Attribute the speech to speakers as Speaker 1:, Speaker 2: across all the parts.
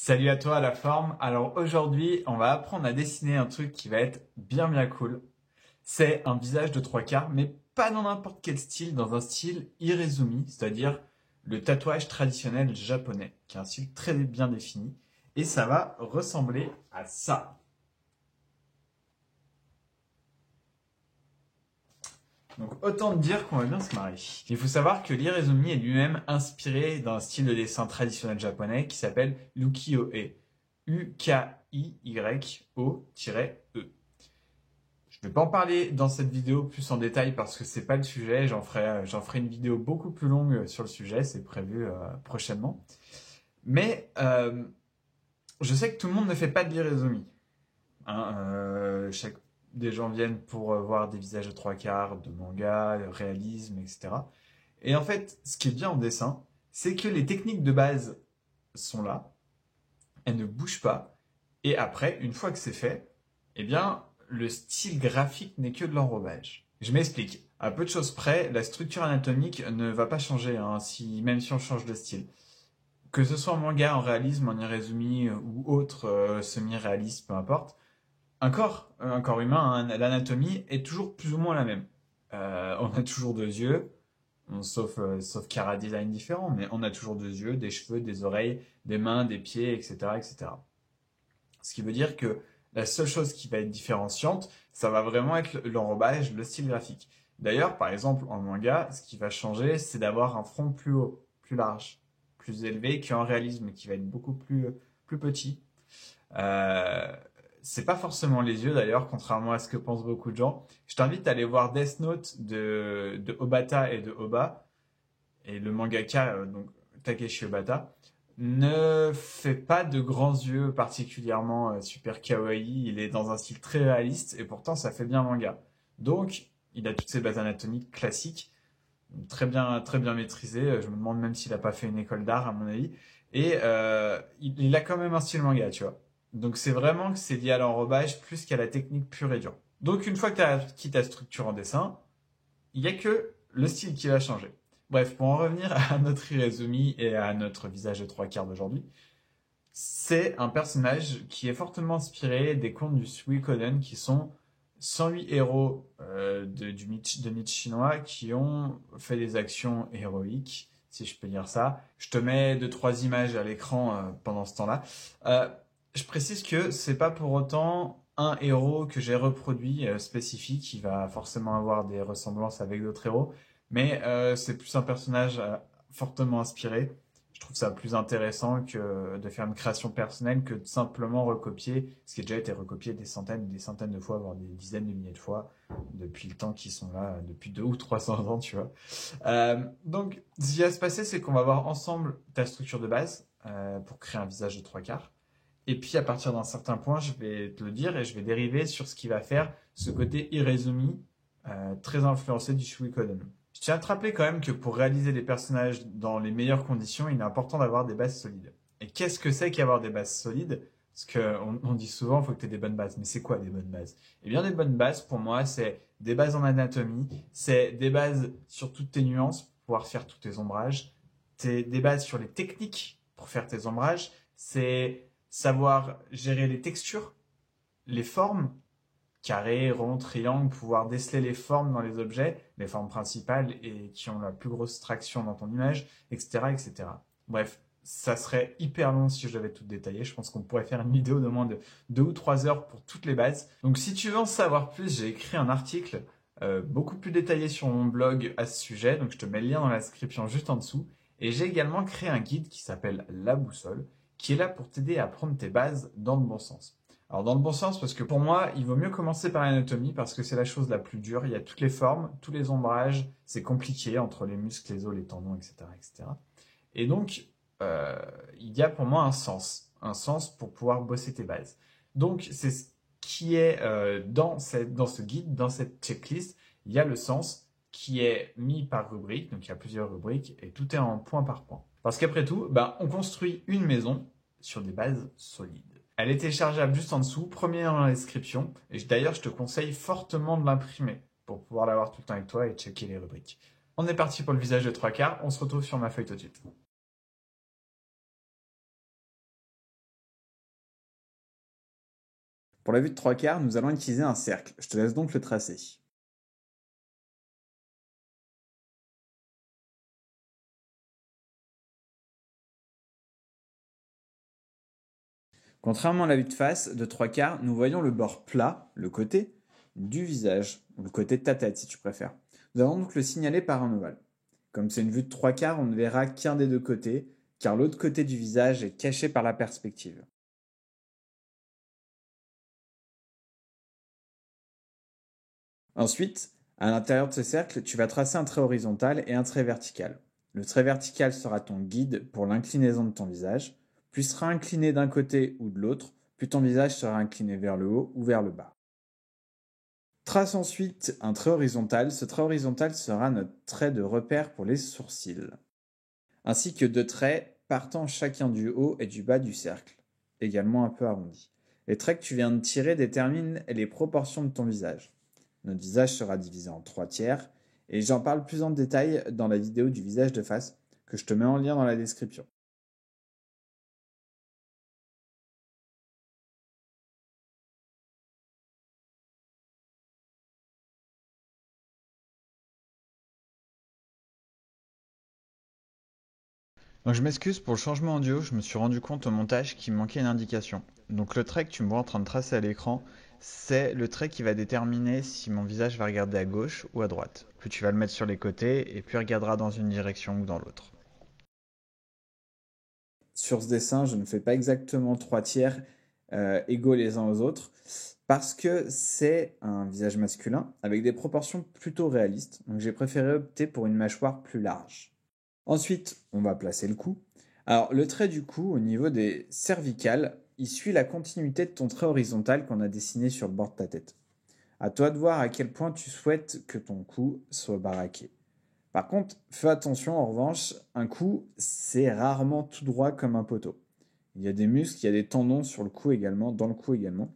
Speaker 1: Salut à toi, la forme. Alors aujourd'hui, on va apprendre à dessiner un truc qui va être bien cool. C'est un visage de trois quarts, mais pas dans n'importe quel style, dans un style irezumi, c'est-à-dire le tatouage traditionnel japonais, qui est un style très bien défini. Et ça va ressembler à ça. Donc autant te dire qu'on va bien se marrer. Il faut savoir que l'irezumi est lui-même inspiré d'un style de dessin traditionnel japonais qui s'appelle l'ukiyo-e. U-K-I-Y-O-E. Je ne vais pas en parler dans cette vidéo plus en détail parce que c'est pas le sujet. J'en ferai une vidéo beaucoup plus longue sur le sujet, c'est prévu prochainement. Mais je sais que tout le monde ne fait pas de l'irezumi. Hein, des gens viennent pour voir des visages de trois quarts, de manga, de réalisme, etc. Et en fait, ce qui est bien en dessin, c'est que les techniques de base sont là, elles ne bougent pas, et après, une fois que c'est fait, eh bien, le style graphique n'est que de l'enrobage. Je m'explique. À peu de choses près, la structure anatomique ne va pas changer, hein, même si on change de style. Que ce soit en manga, en réalisme, en irezumi ou autre semi-réaliste, peu importe, un corps humain, hein, l'anatomie est toujours plus ou moins la même. On a toujours deux yeux, sauf Cara Design différent, mais on a toujours deux yeux, des cheveux, des oreilles, des mains, des pieds, etc., etc. Ce qui veut dire que la seule chose qui va être différenciante, ça va vraiment être l'enrobage, le style graphique. D'ailleurs, par exemple, en manga, ce qui va changer, c'est d'avoir un front plus haut, plus large, plus élevé qu'en réalisme, qui va être beaucoup plus petit. Euh, c'est pas forcément les yeux d'ailleurs, contrairement à ce que pensent beaucoup de gens. Je t'invite à aller voir Death Note de Obata et de Oba, et le mangaka, donc Takeshi Obata, ne fait pas de grands yeux particulièrement super kawaii. Il est dans un style très réaliste et pourtant ça fait bien manga. Donc, il a toutes ses bases anatomiques classiques, très bien maîtrisées. Je me demande même s'il a pas fait une école d'art à mon avis. Et il a quand même un style manga, tu vois. Donc c'est vraiment que c'est lié à l'enrobage plus qu'à la technique pure et dure. Donc une fois que tu as acquis ta structure en dessin, il n'y a que le style qui va changer. Bref, pour en revenir à notre Irezumi et à notre visage de trois quarts d'aujourd'hui, c'est un personnage qui est fortement inspiré des contes du Suikoden qui sont 108 héros de mythe chinois qui ont fait des actions héroïques, si je peux dire ça. Je te mets deux, trois images à l'écran pendant ce temps-là. Euh, je précise que c'est pas pour autant un héros que j'ai reproduit spécifique, qui va forcément avoir des ressemblances avec d'autres héros, mais c'est plus un personnage fortement inspiré. Je trouve ça plus intéressant que de faire une création personnelle que de simplement recopier ce qui a déjà été recopié des centaines de fois, voire des dizaines de milliers de fois depuis le temps qu'ils sont là, depuis 200 ou 300 ans, tu vois. Donc, ce qui va se passer, c'est qu'on va voir ensemble ta structure de base pour créer un visage de trois quarts. Et puis, à partir d'un certain point, je vais te le dire et je vais dériver sur ce qui va faire ce côté irezumi très influencé du Suikoden. Je tiens à te rappeler quand même que pour réaliser des personnages dans les meilleures conditions, il est important d'avoir des bases solides. Et qu'est-ce que c'est qu'avoir des bases solides? Parce qu'on dit souvent, il faut que tu aies des bonnes bases. Mais c'est quoi des bonnes bases? Eh bien, des bonnes bases, pour moi, c'est des bases en anatomie, c'est des bases sur toutes tes nuances pour pouvoir faire tous tes ombrages, c'est des bases sur les techniques pour faire tes ombrages, c'est savoir gérer les textures, les formes, carré, rond, triangle, pouvoir déceler les formes dans les objets, les formes principales et qui ont la plus grosse traction dans ton image, etc., etc. Bref, ça serait hyper long si je devais tout détailler. Je pense qu'on pourrait faire une vidéo de moins de 2 ou 3 heures pour toutes les bases. Donc si tu veux en savoir plus, j'ai écrit un article beaucoup plus détaillé sur mon blog à ce sujet. Donc je te mets le lien dans la description juste en dessous. Et j'ai également créé un guide qui s'appelle La Boussole, qui est là pour t'aider à prendre tes bases dans le bon sens. Alors dans le bon sens, parce que pour moi, il vaut mieux commencer par l'anatomie parce que c'est la chose la plus dure. Il y a toutes les formes, tous les ombrages, c'est compliqué entre les muscles, les os, les tendons, etc., etc. Et donc, il y a pour moi un sens pour pouvoir bosser tes bases. Donc c'est ce qui est dans ce guide, dans cette checklist, il y a le sens qui est mis par rubrique. Donc il y a plusieurs rubriques et tout est en point par point. Parce qu'après tout, on construit une maison sur des bases solides. Elle est téléchargeable juste en dessous, premier dans la description. Et d'ailleurs, je te conseille fortement de l'imprimer pour pouvoir l'avoir tout le temps avec toi et checker les rubriques. On est parti pour le visage de trois quarts. On se retrouve sur ma feuille tout de suite. Pour la vue de 3/4, nous allons utiliser un cercle. Je te laisse donc le tracer. Contrairement à la vue de face, de 3/4, nous voyons le bord plat, le côté, du visage, ou le côté de ta tête si tu préfères. Nous allons donc le signaler par un ovale. Comme c'est une vue de 3/4, on ne verra qu'un des deux côtés, car l'autre côté du visage est caché par la perspective. Ensuite, à l'intérieur de ce cercle, tu vas tracer un trait horizontal et un trait vertical. Le trait vertical sera ton guide pour l'inclinaison de ton visage. Plus il sera incliné d'un côté ou de l'autre, plus ton visage sera incliné vers le haut ou vers le bas. Trace ensuite un trait horizontal. Ce trait horizontal sera notre trait de repère pour les sourcils, ainsi que deux traits partant chacun du haut et du bas du cercle, également un peu arrondis. Les traits que tu viens de tirer déterminent les proportions de ton visage. Notre visage sera divisé en 3/3 et j'en parle plus en détail dans la vidéo du visage de face que je te mets en lien dans la description. Donc je m'excuse pour le changement audio, je me suis rendu compte au montage qu'il me manquait une indication. Donc le trait que tu me vois en train de tracer à l'écran, c'est le trait qui va déterminer si mon visage va regarder à gauche ou à droite. Plus tu vas le mettre sur les côtés et plus il regardera dans une direction ou dans l'autre. Sur ce dessin, je ne fais pas exactement 3/3 égaux les uns aux autres parce que c'est un visage masculin avec des proportions plutôt réalistes. Donc j'ai préféré opter pour une mâchoire plus large. Ensuite, on va placer le cou. Alors, le trait du cou, au niveau des cervicales, il suit la continuité de ton trait horizontal qu'on a dessiné sur le bord de ta tête. À toi de voir à quel point tu souhaites que ton cou soit baraqué. Par contre, fais attention, en revanche, un cou, c'est rarement tout droit comme un poteau. Il y a des muscles, il y a des tendons sur le cou également, dans le cou également.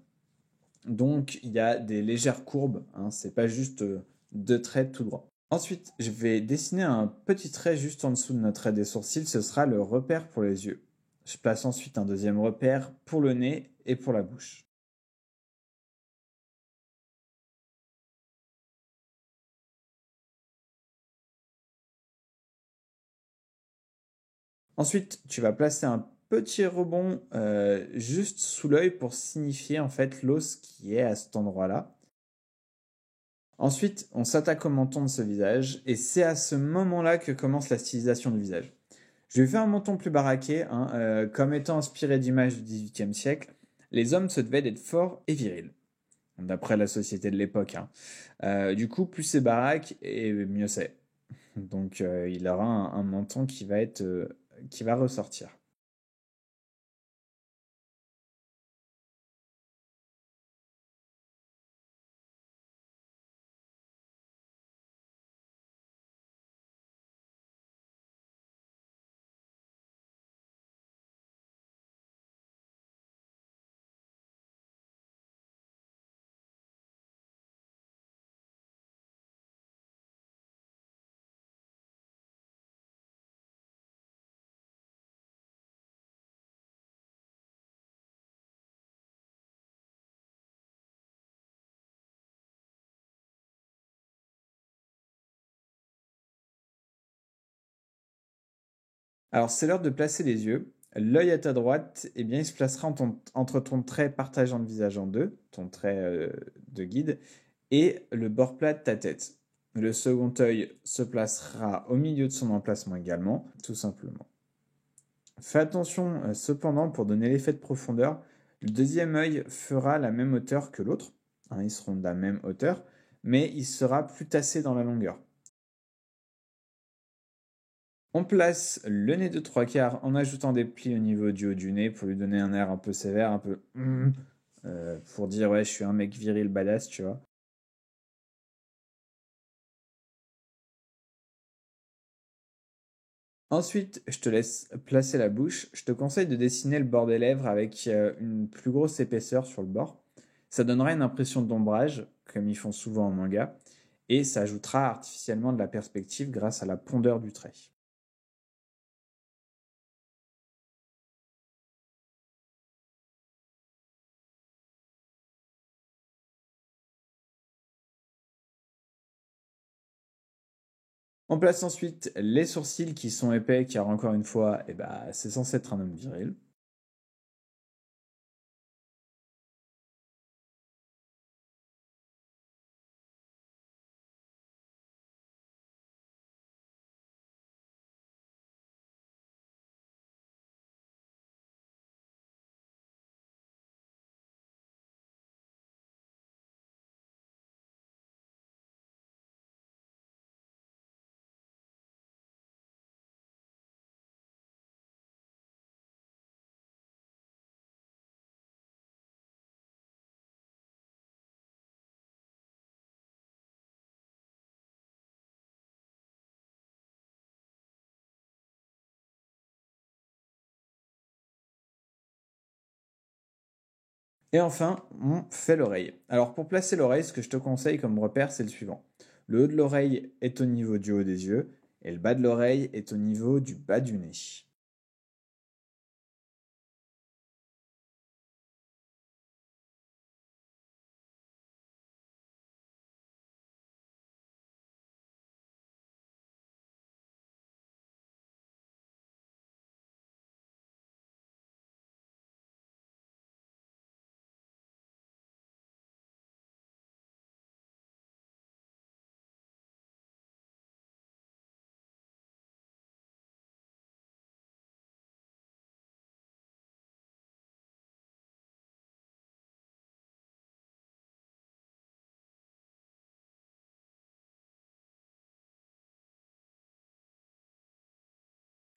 Speaker 1: Donc, il y a des légères courbes, hein, c'est pas juste deux traits tout droits. Ensuite, je vais dessiner un petit trait juste en dessous de notre trait des sourcils, ce sera le repère pour les yeux. Je place ensuite un deuxième repère pour le nez et pour la bouche. Ensuite, tu vas placer un petit rebond juste sous l'œil pour signifier en fait l'os qui est à cet endroit-là. Ensuite, on s'attaque au menton de ce visage et c'est à ce moment-là que commence la stylisation du visage. Je vais faire un menton plus baraqué, hein, comme étant inspiré d'images du XVIIIe siècle. Les hommes se devaient d'être forts et virils, d'après la société de l'époque, hein. Du coup, plus c'est baraque, et mieux c'est. Donc, il aura un menton qui va ressortir. Alors, c'est l'heure de placer les yeux. L'œil à ta droite, eh bien, il se placera entre ton trait partageant le visage en deux, ton trait de guide, et le bord plat de ta tête. Le second œil se placera au milieu de son emplacement également, tout simplement. Fais attention cependant pour donner l'effet de profondeur, le deuxième œil fera la même hauteur que l'autre, hein, ils seront de la même hauteur, mais il sera plus tassé dans la longueur. On place le nez de 3/4 en ajoutant des plis au niveau du haut du nez pour lui donner un air un peu sévère, un peu pour dire ouais je suis un mec viril badass, tu vois. Ensuite, je te laisse placer la bouche. Je te conseille de dessiner le bord des lèvres avec une plus grosse épaisseur sur le bord. Ça donnera une impression d'ombrage, comme ils font souvent en manga, et ça ajoutera artificiellement de la perspective grâce à la pondeur du trait. On place ensuite les sourcils qui sont épais, car encore une fois, c'est censé être un homme viril. Et enfin, on fait l'oreille. Alors pour placer l'oreille, ce que je te conseille comme repère, c'est le suivant. Le haut de l'oreille est au niveau du haut des yeux et le bas de l'oreille est au niveau du bas du nez.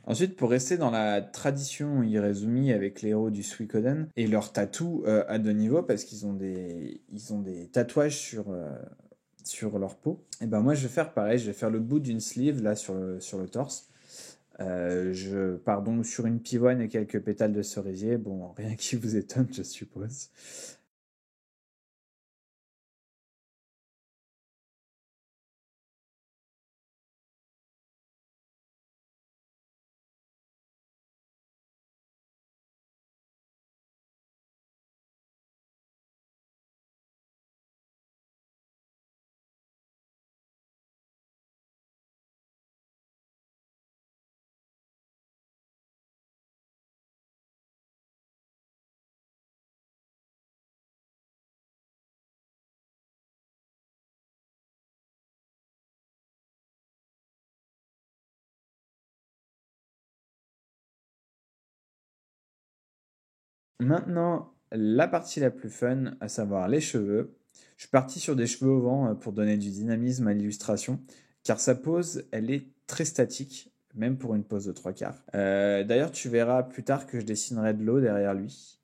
Speaker 1: Ensuite, pour rester dans la tradition Irezumi avec les héros du Suikoden et leurs tatous à deux niveaux, parce ils ont des tatouages sur leur peau, et ben moi je vais faire pareil, je vais faire le bout d'une sleeve là sur le torse. Je pars donc sur une pivoine et quelques pétales de cerisier. Bon, rien qui vous étonne, je suppose. Maintenant, la partie la plus fun, à savoir les cheveux. Je suis parti sur des cheveux au vent pour donner du dynamisme à l'illustration, car sa pose, elle est très statique, même pour une pose de trois quarts. D'ailleurs, tu verras plus tard que je dessinerai de l'eau derrière lui.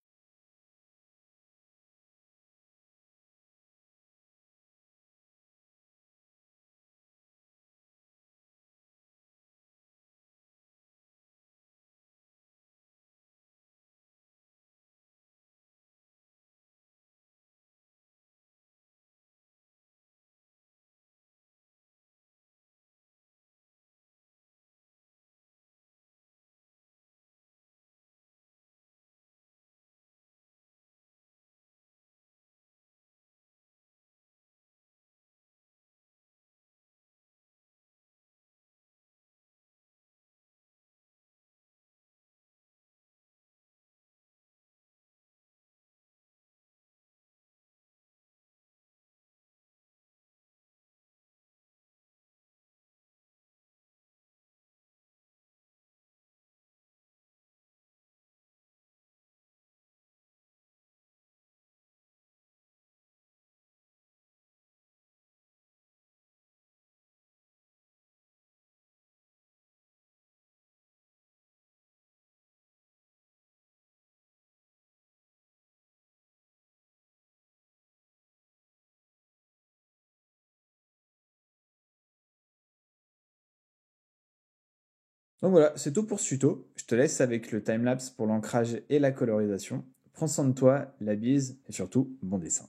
Speaker 1: Donc voilà, c'est tout pour ce tuto. Je te laisse avec le timelapse pour l'ancrage et la colorisation. Prends soin de toi, la bise et surtout, bon dessin.